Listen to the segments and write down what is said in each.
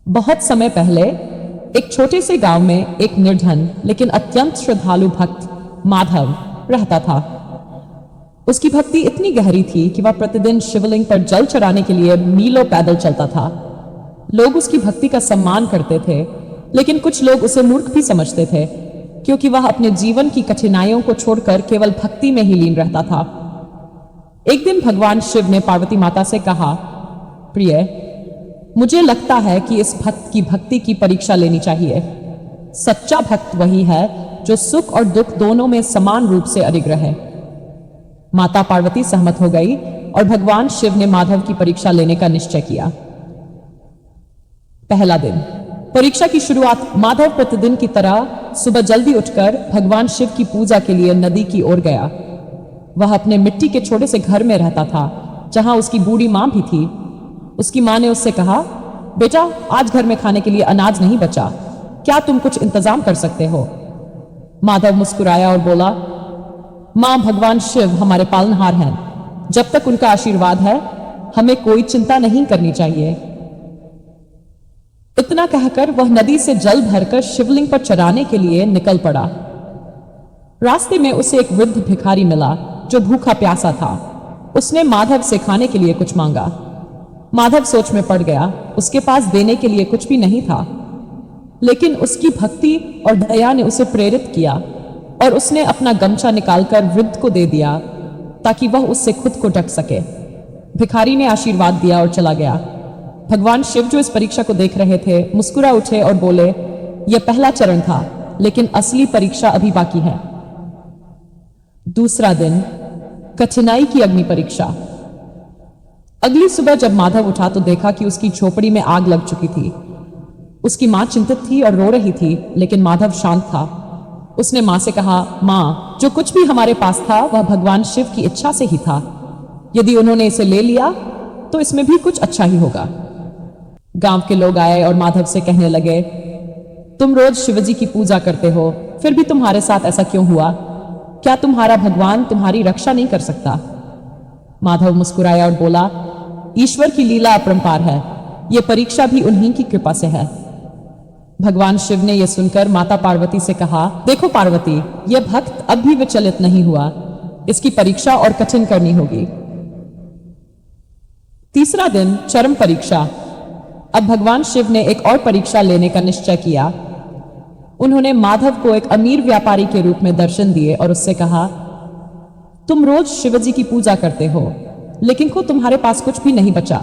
बहुत समय पहले एक छोटे से गांव में एक निर्धन लेकिन अत्यंत श्रद्धालु भक्त माधव रहता था। उसकी भक्ति इतनी गहरी थी कि वह प्रतिदिन शिवलिंग पर जल चढ़ाने के लिए मीलों पैदल चलता था। लोग उसकी भक्ति का सम्मान करते थे, लेकिन कुछ लोग उसे मूर्ख भी समझते थे, क्योंकि वह अपने जीवन की कठिनाइयों को छोड़कर केवल भक्ति में ही लीन रहता था। एक दिन भगवान शिव ने पार्वती माता से कहा, प्रिय, मुझे लगता है कि इस भक्त की भक्ति की परीक्षा लेनी चाहिए। सच्चा भक्त वही है जो सुख और दुख दोनों में समान रूप से अडिग रहे। माता पार्वती सहमत हो गई और भगवान शिव ने माधव की परीक्षा लेने का निश्चय किया। पहला दिन परीक्षा की शुरुआत। माधव प्रतिदिन की तरह सुबह जल्दी उठकर भगवान शिव की पूजा के लिए नदी की ओर गया। वह अपने मिट्टी के छोटे से घर में रहता था, जहां उसकी बूढ़ी मां भी थी। उसकी मां ने उससे कहा, बेटा, आज घर में खाने के लिए अनाज नहीं बचा, क्या तुम कुछ इंतजाम कर सकते हो? माधव मुस्कुराया और बोला, मां, भगवान शिव हमारे पालनहार हैं। जब तक उनका आशीर्वाद है, हमें कोई चिंता नहीं करनी चाहिए। इतना कहकर वह नदी से जल भरकर शिवलिंग पर चढ़ाने के लिए निकल पड़ा। रास्ते में उसे एक वृद्ध भिखारी मिला जो भूखा प्यासा था। उसने माधव से खाने के लिए कुछ मांगा। माधव सोच में पड़ गया। उसके पास देने के लिए कुछ भी नहीं था, लेकिन उसकी भक्ति और दया ने उसे प्रेरित किया और उसने अपना गमछा निकालकर वृद्ध को दे दिया ताकि वह उससे खुद को ढक सके। भिखारी ने आशीर्वाद दिया और चला गया। भगवान शिव, जो इस परीक्षा को देख रहे थे, मुस्कुरा उठे और बोले, यह पहला चरण था, लेकिन असली परीक्षा अभी बाकी है। दूसरा दिन कठिनाई की अग्नि परीक्षा। अगली सुबह जब माधव उठा तो देखा कि उसकी झोपड़ी में आग लग चुकी थी। उसकी मां चिंतित थी और रो रही थी, लेकिन माधव शांत था। उसने मां से कहा, मां, जो कुछ भी हमारे पास था वह भगवान शिव की इच्छा से ही था। यदि उन्होंने इसे ले लिया तो इसमें भी कुछ अच्छा ही होगा। गांव के लोग आए और माधव से कहने लगे, तुम रोज शिवजी की पूजा करते हो, फिर भी तुम्हारे साथ ऐसा क्यों हुआ? क्या तुम्हारा भगवान तुम्हारी रक्षा नहीं कर सकता? माधव मुस्कुराया और बोला, ईश्वर की लीला अपरंपार है, यह परीक्षा भी उन्हीं की कृपा से है। भगवान शिव ने यह सुनकर माता पार्वती से कहा, देखो पार्वती, यह भक्त अब भी विचलित नहीं हुआ, इसकी परीक्षा और कठिन करनी होगी। तीसरा दिन चरम परीक्षा। अब भगवान शिव ने एक और परीक्षा लेने का निश्चय किया। उन्होंने माधव को एक अमीर व्यापारी के रूप में दर्शन दिए और उससे कहा, तुम रोज शिवजी की पूजा करते हो, लेकिन को तुम्हारे पास कुछ भी नहीं बचा।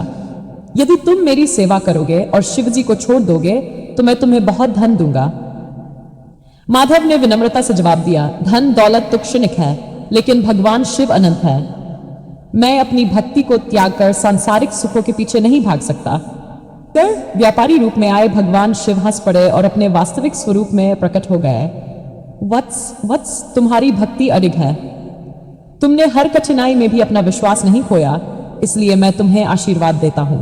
यदि तुम मेरी सेवा करोगे और शिवजी को छोड़ दोगे तो मैं तुम्हें बहुत धन दूंगा। माधव ने विनम्रता से जवाब दिया, धन दौलत तो क्षणिक है, लेकिन भगवान शिव अनंत है। मैं अपनी भक्ति को त्याग कर सांसारिक सुखों के पीछे नहीं भाग सकता। फिर व्यापारी रूप में आए भगवान शिव हंस पड़े और अपने वास्तविक स्वरूप में प्रकट हो गए। वत्स, तुम्हारी भक्ति अडिग है। तुमने हर कठिनाई में भी अपना विश्वास नहीं खोया, इसलिए मैं तुम्हें आशीर्वाद देता हूं।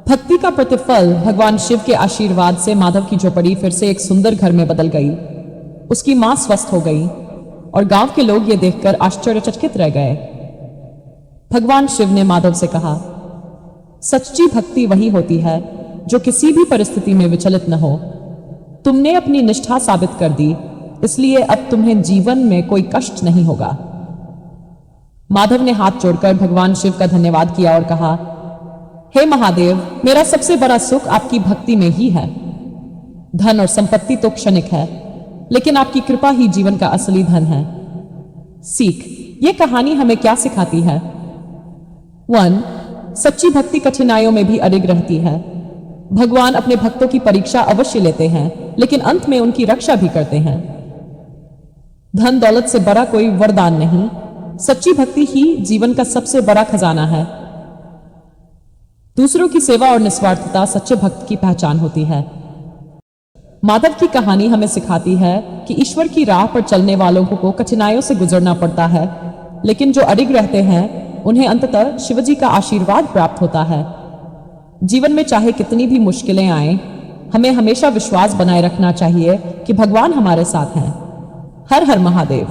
भक्ति का प्रतिफल भगवान शिव के आशीर्वाद से माधव की झोपड़ी फिर से एक सुंदर घर में बदल गई। उसकी मां स्वस्थ हो गई और गांव के लोग ये देखकर आश्चर्यचकित रह गए। भगवान शिव ने माधव से कहा, सच्ची भक्ति वही होती है जो किसी भी परिस्थिति में विचलित न हो। तुमने अपनी निष्ठा साबित कर दी, इसलिए अब तुम्हें जीवन में कोई कष्ट नहीं होगा। माधव ने हाथ जोड़कर भगवान शिव का धन्यवाद किया और कहा, हे महादेव, मेरा सबसे बड़ा सुख आपकी भक्ति में ही है। धन और संपत्ति तो क्षणिक है, लेकिन आपकी कृपा ही जीवन का असली धन है। सीख, ये कहानी हमें क्या सिखाती है? 1. सच्ची भक्ति कठिनाइयों में भी अडिग रहती है। भगवान अपने भक्तों की परीक्षा अवश्य लेते हैं, लेकिन अंत में उनकी रक्षा भी करते हैं। धन दौलत से बड़ा कोई वरदान नहीं, सच्ची भक्ति ही जीवन का सबसे बड़ा खजाना है। दूसरों की सेवा और निस्वार्थता सच्चे भक्त की पहचान होती है। माधव की कहानी हमें सिखाती है कि ईश्वर की राह पर चलने वालों को कठिनाइयों से गुजरना पड़ता है, लेकिन जो अडिग रहते हैं उन्हें अंततः शिवजी का आशीर्वाद प्राप्त होता है। जीवन में चाहे कितनी भी मुश्किलें आए, हमें हमेशा विश्वास बनाए रखना चाहिए कि भगवान हमारे साथ हैं। हर हर महादेव।